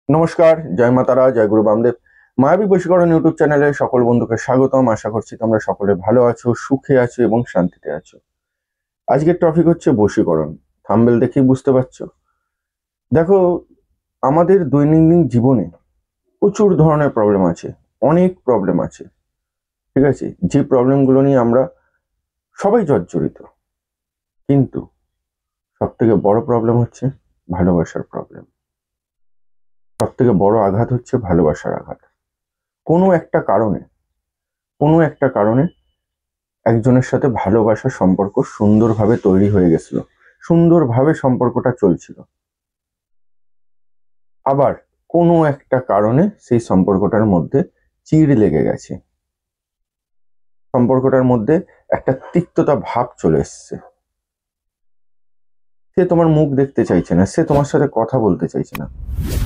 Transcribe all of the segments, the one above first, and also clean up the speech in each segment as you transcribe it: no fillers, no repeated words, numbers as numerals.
নমস্কার, জয় মা তারা, জয় গুরু বামদেব। মায়াবী বশীকরণ ইউটিউব চ্যানেলে সকল বন্ধুকে স্বাগতম। আশা করছি তোমরা সকলে ভালো আছো, সুখে আছো এবং শান্তিতে আছো। আজকের টপিক হচ্ছে বশীকরণ। থাম্বনেল দেখেই বুঝতে পারছো। দেখো, আমাদের দৈনন্দিন জীবনে প্রচুর ধরনের প্রবলেম আছে, অনেক প্রবলেম আছে, ঠিক আছে? যে প্রবলেমগুলো নিয়ে আমরা সবাই জর্জরিত, কিন্তু সব থেকে বড় প্রবলেম হচ্ছে ভালোবাসার প্রবলেম। সব থেকে বড় আঘাত হচ্ছে ভালোবাসার আঘাত। কোনো একটা কারণে একজনের সাথে ভালোবাসার সম্পর্ক সুন্দরভাবে তৈরি হয়ে গেছিল, সুন্দরভাবে সম্পর্কটা চলছিল। আবার কোনো একটা কারণে সেই সম্পর্কটার মধ্যে চিড় লেগে গেছে, সম্পর্কটার মধ্যে একটা তিক্ততা ভাব চলে এসছে। সে তোমার মুখ দেখতে চাইছে না, সে তোমার সাথে কথা বলতে চাইছে না।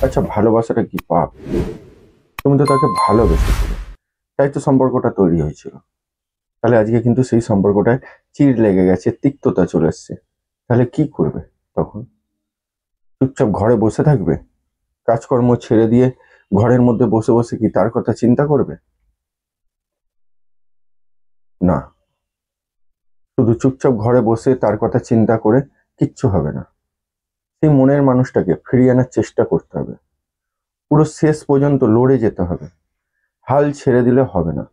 আচ্ছা, ভালোবাসাটা কি পাপ? তুমি তো তাকে ভালোবেসেছিলে, তাই তো সম্পর্কটা তৈরি হয়েছিল। তাহলে আজকে কিন্তু সেই সম্পর্কটায় চিড় লেগে গেছে, তিক্ততা চলে এসছে। তাহলে কি করবে তখন? চুপচাপ ঘরে বসে থাকবে? কাজকর্ম ছেড়ে দিয়ে ঘরের মধ্যে বসে বসে কি তার কথা চিন্তা করবে? না, শুধু চুপচাপ ঘরে বসে তার কথা চিন্তা করে কিচ্ছু হবে না। সেই মনের মানুষটাকে ফিরিয়ে আনার চেষ্টা করতে হবে, পুরো শেষ পর্যন্ত লড়ে যেতে হবে। হাল ছেড়ে দিলে হবে না।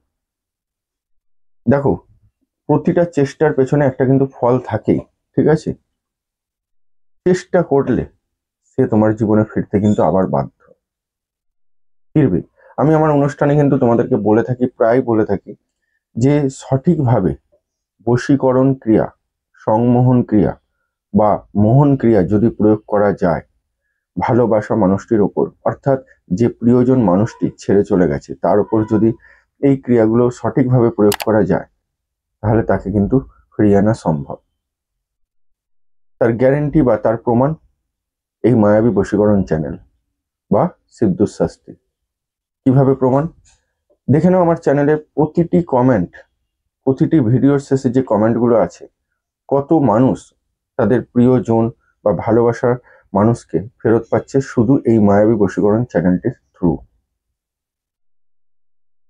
দেখো, প্রতিটা চেষ্টার পেছনে একটা কিন্তু ফল থাকেই, ঠিক আছে? চেষ্টা করলে সে তোমার জীবনে ফিরতে কিন্তু আবার বাধ্য ফিরবে। আমি আমার অনুষ্ঠানে কিন্তু তোমাদেরকে বলে থাকি, প্রায় বলে থাকি, যে সঠিকভাবে বশীকরণ ক্রিয়া, সংমোহন ক্রিয়া বা মোহন ক্রিয়া যদি প্রয়োগ করা যায় ভালোবাসা মানুষটির ওপর, অর্থাৎ যে প্রিয়জন মানুষটি ছেড়ে চলে গেছে তার উপর যদি এই ক্রিয়াগুলো সঠিকভাবে প্রয়োগ করা যায়, তাহলে তাকে কিন্তু ফিরিয়ে আনা সম্ভব। তার গ্যারেন্টি বা তার প্রমাণ এই মায়াবী বশীকরণ চ্যানেল বা সিদ্ধুর শাস্তি। কিভাবে প্রমাণ? দেখে নাও আমার চ্যানেলের প্রতিটি কমেন্ট, প্রতিটি ভিডিওর শেষে যে কমেন্টগুলো আছে, কত মানুষ তাদের প্রিয়জন বা ভালোবাসার মানুষকে ফেরত পাচ্ছে শুধু এই মায়াবী বশীকরণ চ্যানেলটির থ্রু।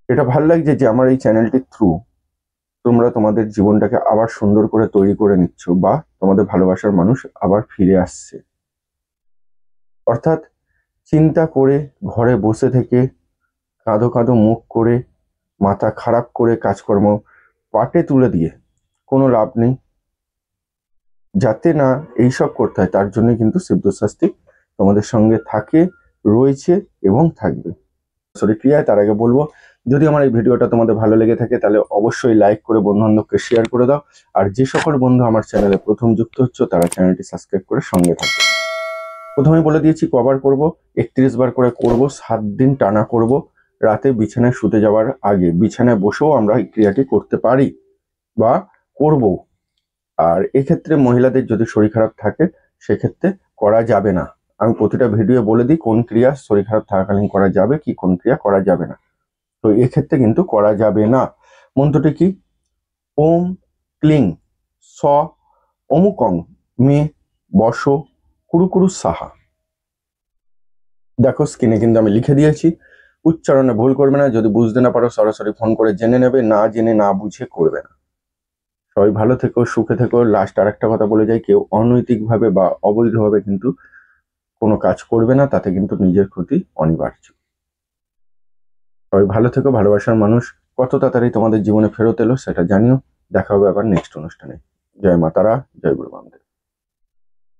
এটা ভাল লাগছে যে আমার এই চ্যানেলটির থ্রু তোমরা তোমাদের জীবনটাকে আবার সুন্দর করে তৈরি করে নিচ্ছ, বা তোমাদের ভালোবাসার মানুষ আবার ফিরে আসছে। অর্থাৎ চিন্তা করে ঘরে বসে থেকে কাঁদো কাঁদো মুখ করে মাথা খারাপ করে কাজকর্ম পাটে তুলে দিয়ে কোনো লাভ নেই। যাতে না এইসব করতে হয় তার জন্য কিন্তু সিদ্ধশাস্ত্রী তোমাদের সঙ্গে থাকে, রয়েছে এবং থাকবে। সরি ক্রিয়ায় তার আগে বলবো, যদি আমার এই ভিডিওটা তোমাদের ভালো লেগে থাকে তাহলে অবশ্যই লাইক করে বন্ধু বান্ধবকে শেয়ার করে দাও। আর যে সকল বন্ধু আমার চ্যানেলে প্রথম যুক্ত হচ্ছে তারা চ্যানেলটি সাবস্ক্রাইব করে সঙ্গে থাকবে। প্রথমে বলে দিয়েছি কবার করব, 31 বার করে করব, 7 দিন টানা করব। রাতে বিছানায় শুতে যাওয়ার আগে বিছানায় বসেও আমরা এই ক্রিয়াটি করতে পারি বা করব। আর এক্ষেত্রে মহিলাদের যদি শরীর খারাপ থাকে সেক্ষেত্রে করা যাবে না। আমি প্রতিটা ভিডিও বলে দিই কোন ক্রিয়া শরীর খারাপ থাকাকালীন করা যাবে, কি কোন ক্রিয়া করা যাবে না। তো এক্ষেত্রে কিন্তু করা যাবে না। মন্ত্রটি কি? ওম ক্লিং স অমুকং মে বস কুরুকুরু সাহা। দেখো স্ক্রিনে কিন্তু আমি লিখে দিয়েছি, উচ্চারণে ভুল করবে না। যদি বুঝতে না পারো সরাসরি ফোন করে জেনে নেবে, না জেনে না বুঝে করবে না। সবাই ভালো থেকো, সুখে থেকো। লাস্ট আর একটা কথা বলে যাই, কেউ অনৈতিকভাবে বা অবৈধভাবে কিন্তু কোনো কাজ করবে না, তাতে কিন্তু নিজের ক্ষতি অনিবার্য। সবাই ভালো থেকো। ভালোবাসার মানুষ কত তাড়াতাড়ি তোমাদের জীবনে ফেরত এলো সেটা জানিও। দেখা হবে আবার নেক্সট অনুষ্ঠানে। জয় মা তারা, জয় গুরু বামদেব।